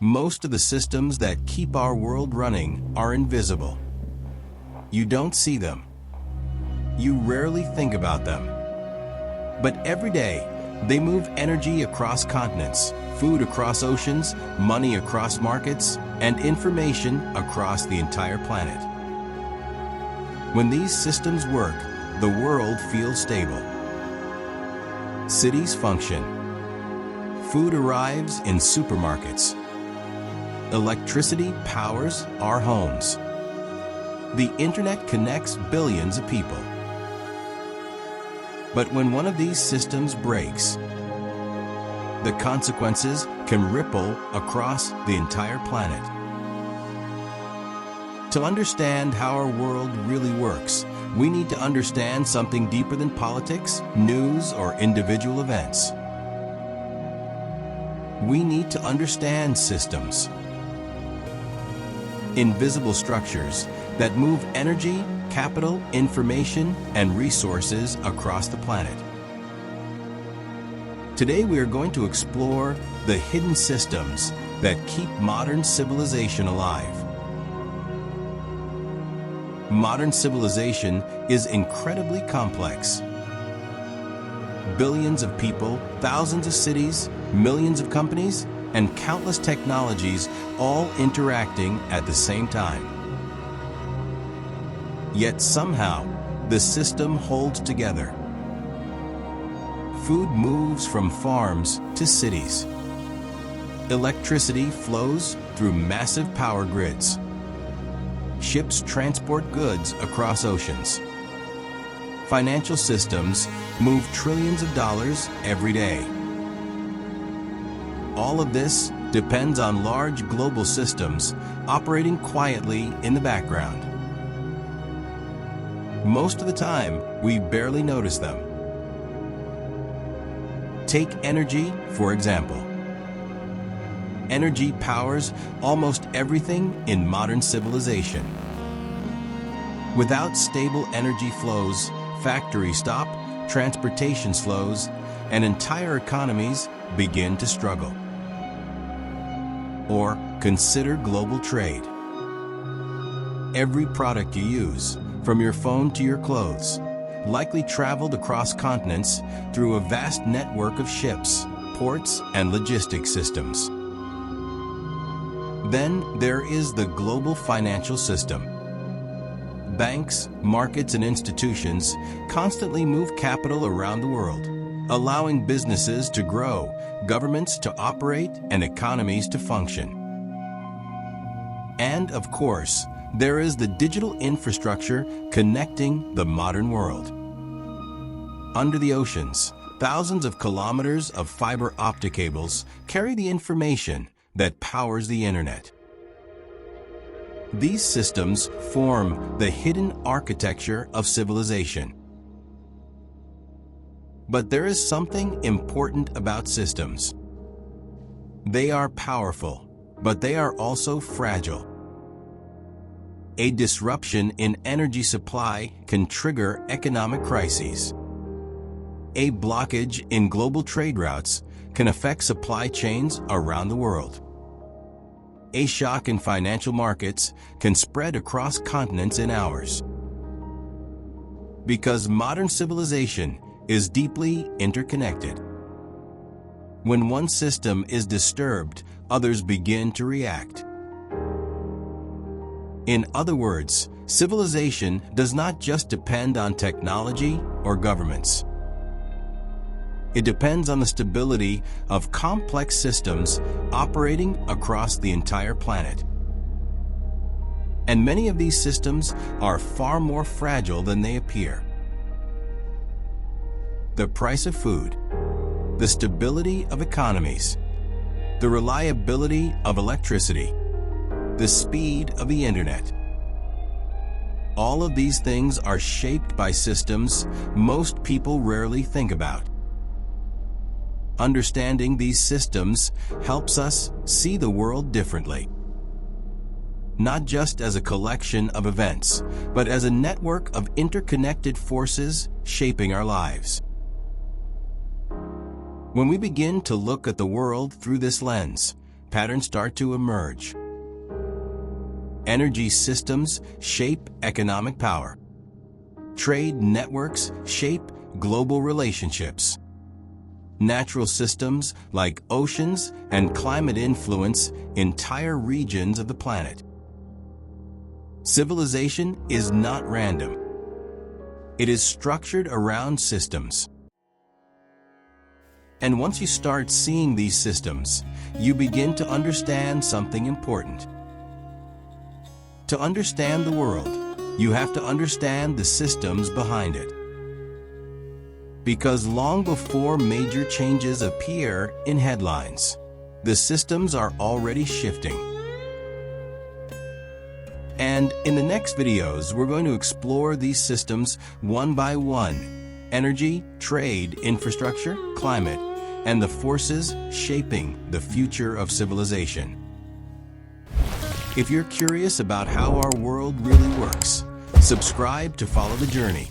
Most of the systems that keep our world running are invisible. You don't see them. You rarely think about them. But every day, they move energy across continents, food across oceans, money across markets, and information across the entire planet. When these systems work, the world feels stable. Cities function. Food arrives in supermarkets. Electricity powers our homes. The internet connects billions of people. But when one of these systems breaks, the consequences can ripple across the entire planet. To understand how our world really works, we need to understand something deeper than politics, news, or individual events. We need to understand systems. Invisible structures that move energy, capital, information, and resources across the planet. Today we are going to explore the hidden systems that keep modern civilization alive. Modern civilization is incredibly complex. Billions of people, thousands of cities, millions of companies, and countless technologies all interacting at the same time. Yet somehow, the system holds together. Food moves from farms to cities. Electricity flows through massive power grids. Ships transport goods across oceans. Financial systems move trillions of dollars every day. All of this depends on large global systems operating quietly in the background. Most of the time, we barely notice them. Take energy, for example. Energy powers almost everything in modern civilization. Without stable energy flows, factories stop, transportation slows, and entire economies begin to struggle. Or consider global trade. Every product you use, from your phone to your clothes, likely traveled across continents through a vast network of ships, ports, and logistics systems. Then there is the global financial system. Banks, markets, and institutions constantly move capital around the world, allowing businesses to grow, governments to operate, and economies to function. And of course, there is the digital infrastructure connecting the modern world. Under the oceans, thousands of kilometers of fiber optic cables carry the information that powers the internet. These systems form the hidden architecture of civilization. But there is something important about systems. They are powerful, but they are also fragile. A disruption in energy supply can trigger economic crises. A blockage in global trade routes can affect supply chains around the world. A shock in financial markets can spread across continents in hours. Because modern civilization is deeply interconnected. When one system is disturbed, others begin to react. In other words, civilization does not just depend on technology or governments. It depends on the stability of complex systems operating across the entire planet. And many of these systems are far more fragile than they appear. The price of food, the stability of economies, the reliability of electricity, the speed of the internet. All of these things are shaped by systems most people rarely think about. Understanding these systems helps us see the world differently. Not just as a collection of events, but as a network of interconnected forces shaping our lives. When we begin to look at the world through this lens, patterns start to emerge. Energy systems shape economic power. Trade networks shape global relationships. Natural systems like oceans and climate influence entire regions of the planet. Civilization is not random. It is structured around systems. And once you start seeing these systems, you begin to understand something important. To understand the world, you have to understand the systems behind it. Because long before major changes appear in headlines, the systems are already shifting. And in the next videos, we're going to explore these systems one by one: energy, trade, infrastructure, climate, and the forces shaping the future of civilization. If you're curious about how our world really works, subscribe to follow the journey.